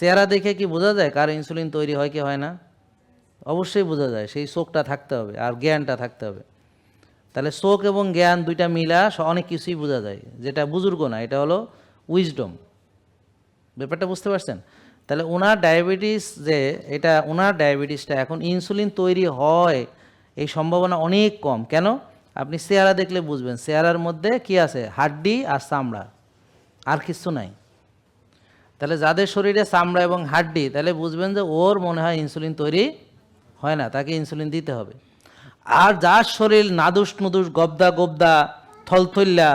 চেহারা দেখে কি বোঝা যায় কার ইনসুলিন তৈরি হয় কি হয় না? অবশ্যই বোঝা যায়, সেই চোখটা থাকতে হবে আর জ্ঞানটা থাকতে হবে। তাহলে চোখ এবং জ্ঞান দুইটা মিলা অনেক কিছুই বোঝা যায়, যেটা বুজুর্গ না, এটা হলো উইজডম। ব্যাপারটা বুঝতে পারছেন? তাহলে ওনার ডায়াবেটিস যে এটা, ওনার ডায়াবেটিসটা এখন ইনসুলিন তৈরি হয় এই সম্ভাবনা অনেক কম। কেন? আপনি চেহারা দেখলে বুঝবেন, চেহারার মধ্যে কি আছে? হাড্ডি আর চামড়া, আর কিছু নাই। তাহলে যাদের শরীরে চামড়া এবং হাড্ডি, তাহলে বুঝবেন যে ওর মনে হয় ইনসুলিন তৈরি হয় না, তাকে ইনসুলিন দিতে হবে। আর যার শরীর নাদুস নুদুস, গবদা গবদা, থলথল্যা,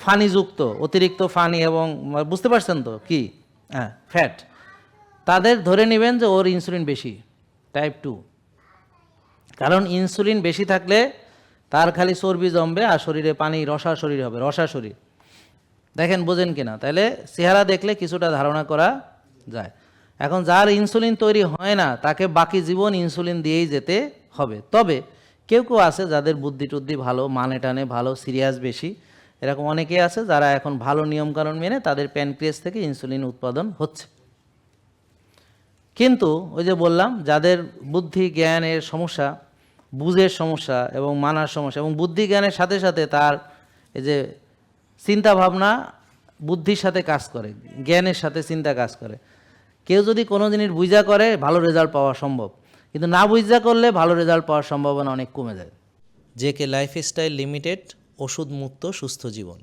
ফানিযুক্ত, অতিরিক্ত ফানি এবং বুঝতে পারছেন তো কি, হ্যাঁ ফ্যাট, তাদের ধরে নেবেন যে ওর ইনসুলিন বেশি, টাইপ 2। কারণ ইনসুলিন বেশি থাকলে তার খালি চর্বি জমবে আর শরীরে পানি, রসা শরীর হবে, রসা শরীর। দেখেন বোঝেন কিনা? তাহলে চেহারা দেখলে কিছুটা ধারণা করা যায়। এখন যার ইনসুলিন তৈরি হয় না, তাকে বাকি জীবন ইনসুলিন দিয়েই যেতে হবে। তবে কেউ কেউ আছে যাদের বুদ্ধি টুদ্ধি ভালো, মানে টানে ভালো, সিরিয়াস বেশি, এরকম অনেকেই আছে যারা এখন ভালো নিয়মকানুন মেনে তাদের প্যানক্রিয়াস থেকে ইনসুলিন উৎপাদন হচ্ছে। কিন্তু ওই যে বললাম, যাদের বুদ্ধি জ্ঞানের সমস্যা, বুঝের সমস্যা এবং মানার সমস্যা, এবং বুদ্ধি জ্ঞানের সাথে সাথে তার এই যে চিন্তা ভাবনা বুদ্ধির সাথে কাজ করে, জ্ঞানের সাথে চিন্তা কাজ করে। কেউ যদি কোনো জিনিস বুঝা করে, ভালো রেজাল্ট পাওয়া সম্ভব, কিন্তু না বুঝা করলে ভালো রেজাল্ট পাওয়ার সম্ভাবনা অনেক কমে যায়। জেকে লাইফস্টাইল লিমিটেড, ওষুধ মুক্ত সুস্থ জীবন।